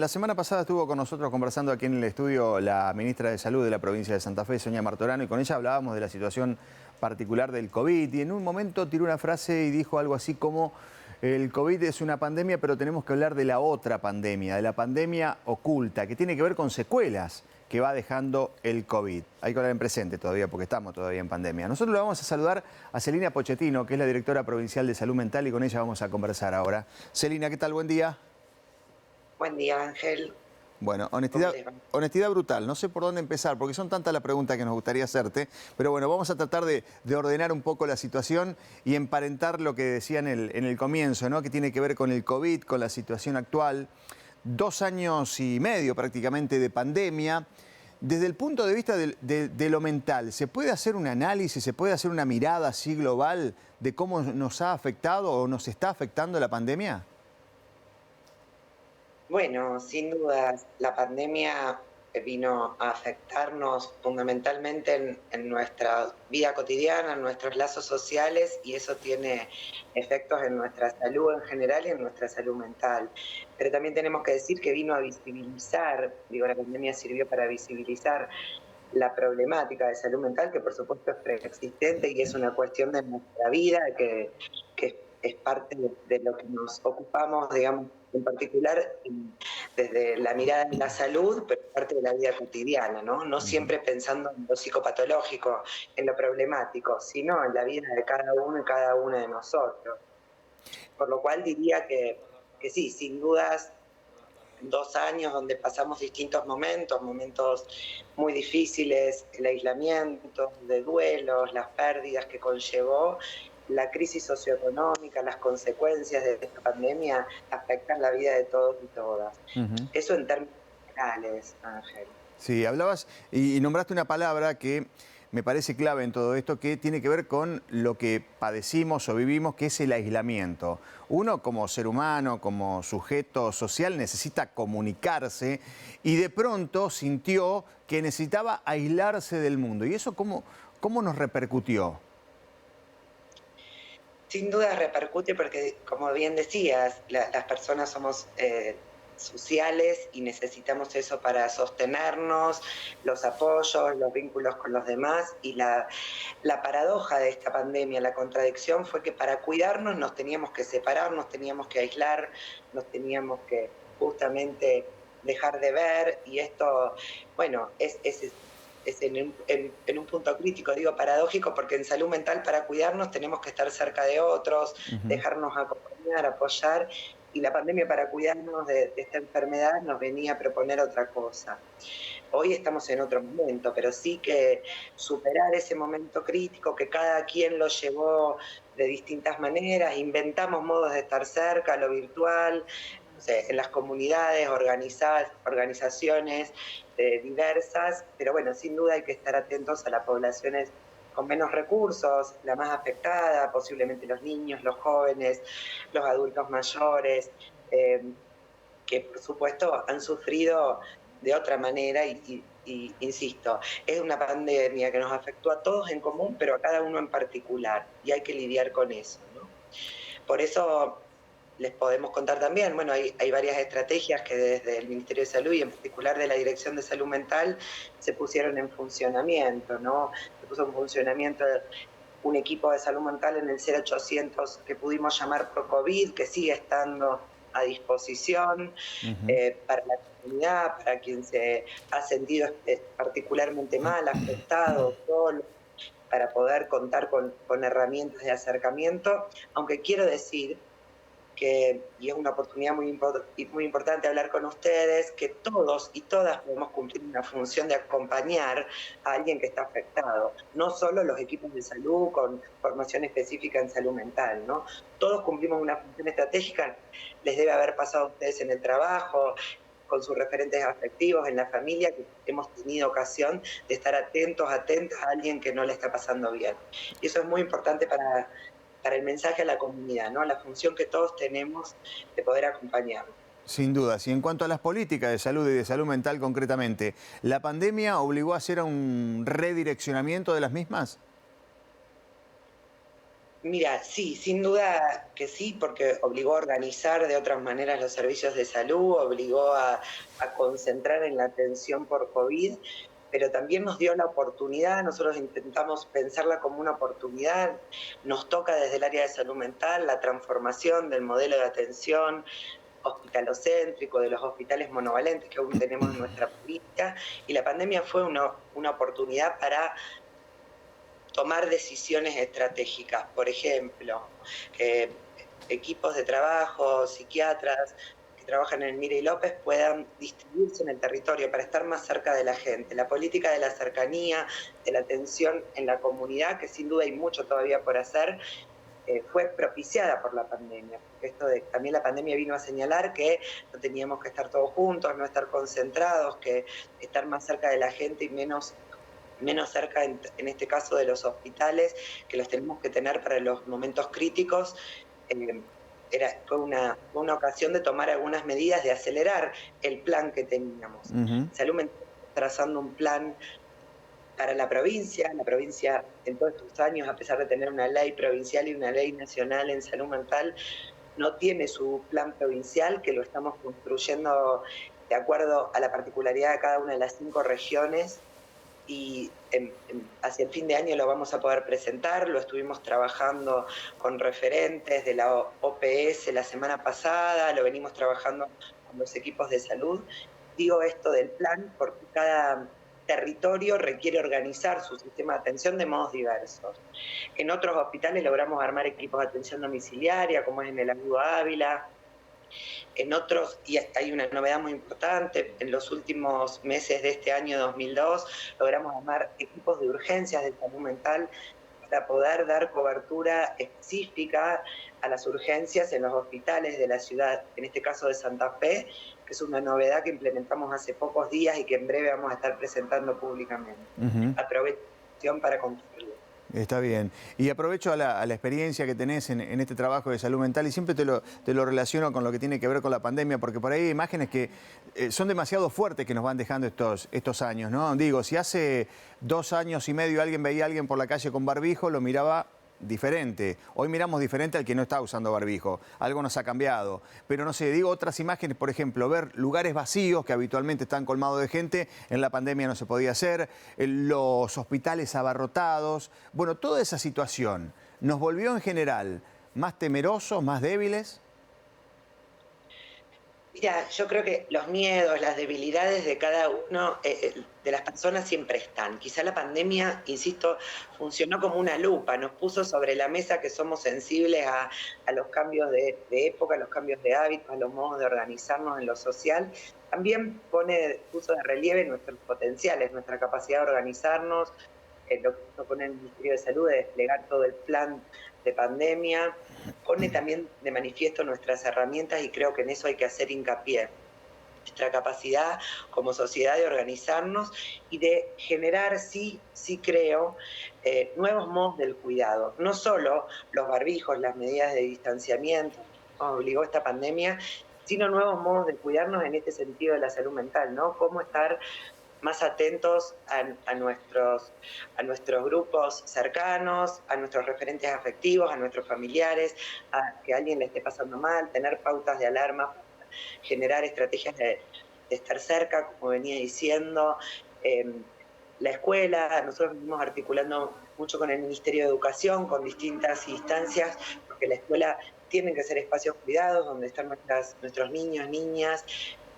La semana pasada estuvo con nosotros conversando aquí en el estudio la ministra de Salud de la provincia de Santa Fe, Sonia Martorano, y con ella hablábamos de la situación particular del COVID. Y en un momento tiró una frase y dijo algo así como: el COVID es una pandemia, pero tenemos que hablar de la otra pandemia, de la pandemia oculta, que tiene que ver con secuelas que va dejando el COVID. Hay que hablar en presente todavía, porque estamos todavía en pandemia. Nosotros le vamos a saludar a Celina Pochettino, que es la directora provincial de Salud Mental, y con ella vamos a conversar ahora. Celina, ¿qué tal? Buen día. Buen día, Ángel. Bueno, ¿Cómo honestidad, les va? honestidad brutal. No sé por dónde empezar, porque son tantas las preguntas que nos gustaría hacerte. Pero bueno, vamos a tratar de ordenar un poco la situación y emparentar lo que decía en el comienzo, ¿no? Que tiene que ver con el COVID, con la situación actual. 2 años y medio prácticamente de pandemia. Desde el punto de vista de lo mental, ¿se puede hacer un análisis, se puede hacer una mirada así global de cómo nos ha afectado o nos está afectando la pandemia? Bueno, sin dudas, la pandemia vino a afectarnos fundamentalmente en nuestra vida cotidiana, en nuestros lazos sociales, y eso tiene efectos en nuestra salud en general y en nuestra salud mental. Pero también tenemos que decir que vino a visibilizar, digo, la pandemia sirvió para visibilizar la problemática de salud mental, que por supuesto es preexistente y es una cuestión de nuestra vida, que es parte de lo que nos ocupamos, digamos, en particular desde la mirada de la salud, pero parte de la vida cotidiana, ¿no? No siempre pensando en lo psicopatológico, en lo problemático, sino en la vida de cada uno y cada una de nosotros. Por lo cual diría que sí, sin dudas 2 años donde pasamos distintos momentos muy difíciles, el aislamiento, de duelos, las pérdidas que conllevó, la crisis socioeconómica, las consecuencias de esta pandemia afectan la vida de todos y todas. Ujú. Eso en términos generales, Ángel. Sí, hablabas y nombraste una palabra que me parece clave en todo esto, que tiene que ver con lo que padecimos o vivimos, que es el aislamiento. Uno como ser humano, como sujeto social, necesita comunicarse y de pronto sintió que necesitaba aislarse del mundo. ¿Y eso cómo nos repercutió? Sin duda repercute porque, como bien decías, las personas somos sociales y necesitamos eso para sostenernos, los apoyos, los vínculos con los demás. Y la paradoja de esta pandemia, la contradicción fue que para cuidarnos nos teníamos que separar, nos teníamos que aislar, nos teníamos que justamente dejar de ver. Y esto, bueno, es en un punto crítico, digo paradójico, porque en salud mental para cuidarnos tenemos que estar cerca de otros, Ujú. dejarnos acompañar, apoyar, y la pandemia para cuidarnos de esta enfermedad nos venía a proponer otra cosa. Hoy estamos en otro momento, pero sí que superar ese momento crítico que cada quien lo llevó de distintas maneras, inventamos modos de estar cerca, lo virtual, no sé, en las comunidades, organizaciones diversas, pero bueno, sin duda hay que estar atentos a las poblaciones con menos recursos, la más afectada, posiblemente los niños, los jóvenes, los adultos mayores, eh, que por supuesto han sufrido de otra manera y insisto, es una pandemia que nos afectó a todos en común, pero a cada uno en particular, y hay que lidiar con eso, ¿no? Por eso les podemos contar también, bueno, hay varias estrategias que desde el Ministerio de Salud y en particular de la Dirección de Salud Mental se pusieron en funcionamiento, ¿no? Se puso en funcionamiento un equipo de salud mental en el 0800 que pudimos llamar ProCovid, que sigue estando a disposición Ujú. para la comunidad, para quien se ha sentido particularmente mal, afectado, solo, para poder contar con herramientas de acercamiento, aunque quiero decir y es una oportunidad muy importante hablar con ustedes, que todos y todas podemos cumplir una función de acompañar a alguien que está afectado, no solo los equipos de salud con formación específica en salud mental, ¿no? Todos cumplimos una función estratégica, les debe haber pasado a ustedes en el trabajo, con sus referentes afectivos, en la familia, que hemos tenido ocasión de estar atentas a alguien que no le está pasando bien. Y eso es muy importante para el mensaje a la comunidad, ¿no? La función que todos tenemos de poder acompañarnos. Sin dudas. Y en cuanto a las políticas de salud y de salud mental concretamente, ¿la pandemia obligó a hacer un redireccionamiento de las mismas? Mira, sí, sin duda que sí, porque obligó a organizar de otras maneras los servicios de salud, obligó a concentrar en la atención por COVID, pero también nos dio la oportunidad, nosotros intentamos pensarla como una oportunidad, nos toca desde el área de salud mental la transformación del modelo de atención hospitalocéntrico, de los hospitales monovalentes que aún tenemos en nuestra política, y la pandemia fue una oportunidad para tomar decisiones estratégicas. Por ejemplo, equipos de trabajo, psiquiatras que trabajan en el Mire y López puedan distribuirse en el territorio para estar más cerca de la gente. La política de la cercanía, de la atención en la comunidad, que sin duda hay mucho todavía por hacer, fue propiciada por la pandemia. También la pandemia vino a señalar que no teníamos que estar todos juntos, no estar concentrados, que estar más cerca de la gente y menos cerca, en este caso, de los hospitales, que los tenemos que tener para los momentos críticos. Fue una ocasión de tomar algunas medidas, de acelerar el plan que teníamos. Salud Mental trazando un plan para la provincia en todos estos años, a pesar de tener una ley provincial y una ley nacional en salud mental, no tiene su plan provincial, que lo estamos construyendo de acuerdo a la particularidad de cada una de las 5 regiones, y hacia el fin de año lo vamos a poder presentar. Lo estuvimos trabajando con referentes de la OPS la semana pasada, lo venimos trabajando con los equipos de salud. Digo esto del plan porque cada territorio requiere organizar su sistema de atención de modos diversos. En otros hospitales logramos armar equipos de atención domiciliaria, como es en el Agudo Ávila. En otros, y hay una novedad muy importante, en los últimos meses de este año 2002 logramos armar equipos de urgencias de salud mental para poder dar cobertura específica a las urgencias en los hospitales de la ciudad, en este caso de Santa Fe, que es una novedad que implementamos hace pocos días y que en breve vamos a estar presentando públicamente. Aprovecho para contarlo. Está bien. Y aprovecho a la experiencia que tenés en este trabajo de salud mental y siempre te lo relaciono con lo que tiene que ver con la pandemia, porque por ahí hay imágenes que son demasiado fuertes que nos van dejando estos años, ¿no? Digo, si hace 2 años y medio alguien veía a alguien por la calle con barbijo, lo miraba diferente. Hoy miramos diferente al que no está usando barbijo. Algo nos ha cambiado. Pero no sé, digo otras imágenes, por ejemplo, ver lugares vacíos que habitualmente están colmados de gente, en la pandemia no se podía hacer, los hospitales abarrotados. Bueno, toda esa situación nos volvió en general más temerosos, más débiles. Mira, yo creo que los miedos, las debilidades de cada uno de las personas siempre están. Quizá la pandemia, insisto, funcionó como una lupa, nos puso sobre la mesa que somos sensibles a los cambios de época, a los cambios de hábitos, a los modos de organizarnos en lo social. También puso de relieve nuestros potenciales, nuestra capacidad de organizarnos, lo que nos pone el Ministerio de Salud de desplegar todo el plan de pandemia, pone también de manifiesto nuestras herramientas y creo que en eso hay que hacer hincapié. Nuestra capacidad como sociedad de organizarnos y de generar, sí creo, nuevos modos del cuidado. No solo los barbijos, las medidas de distanciamiento, nos obligó esta pandemia, sino nuevos modos de cuidarnos en este sentido de la salud mental, ¿no? Cómo estar más atentos a nuestros grupos cercanos, a nuestros referentes afectivos, a nuestros familiares, a que a alguien le esté pasando mal, tener pautas de alarma, generar estrategias de estar cerca, como venía diciendo. La escuela, nosotros venimos articulando mucho con el Ministerio de Educación, con distintas instancias, porque la escuela tienen que ser espacios cuidados, donde están nuestros niños, niñas,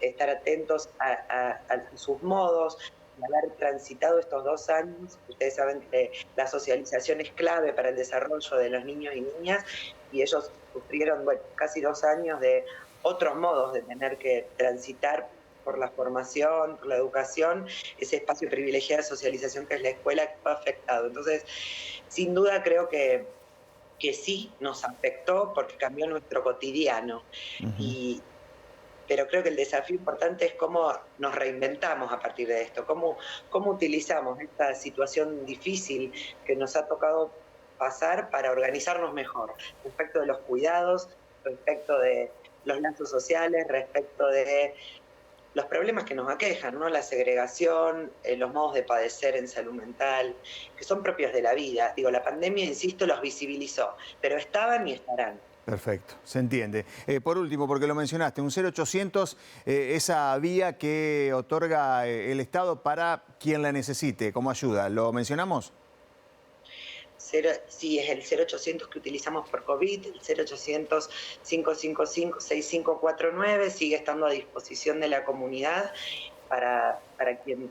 estar atentos a sus modos, haber transitado estos 2 años. Ustedes saben que la socialización es clave para el desarrollo de los niños y niñas, y ellos sufrieron casi 2 años de otros modos de tener que transitar por la formación, por la educación, ese espacio privilegiado de socialización que es la escuela, que fue afectado. Entonces, sin duda creo que sí nos afectó porque cambió nuestro cotidiano. Pero creo que el desafío importante es cómo nos reinventamos a partir de esto, cómo utilizamos esta situación difícil que nos ha tocado pasar para organizarnos mejor, respecto de los cuidados, respecto de los lazos sociales, respecto de los problemas que nos aquejan, ¿no? La segregación, los modos de padecer en salud mental, que son propios de la vida. Digo, la pandemia, insisto, los visibilizó, pero estaban y estarán. Perfecto, se entiende. Por último, porque lo mencionaste, un 0800, esa vía que otorga el Estado para quien la necesite como ayuda. ¿Lo mencionamos? Sí, es el 0800 que utilizamos por COVID, el 0800-555-6549, sigue estando a disposición de la comunidad para quien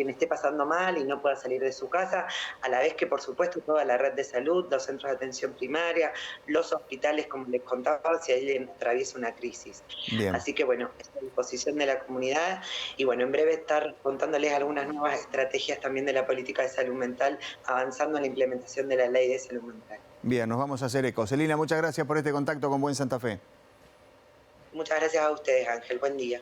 esté pasando mal y no pueda salir de su casa, a la vez que, por supuesto, toda la red de salud, los centros de atención primaria, los hospitales, como les contaba, si alguien atraviesa una crisis. Bien. Así que, bueno, está a disposición de la comunidad y, bueno, en breve estar contándoles algunas nuevas estrategias también de la política de salud mental, avanzando en la implementación de la ley de salud mental. Bien, nos vamos a hacer eco. Celina, muchas gracias por este contacto con Buen Santa Fe. Muchas gracias a ustedes, Ángel. Buen día.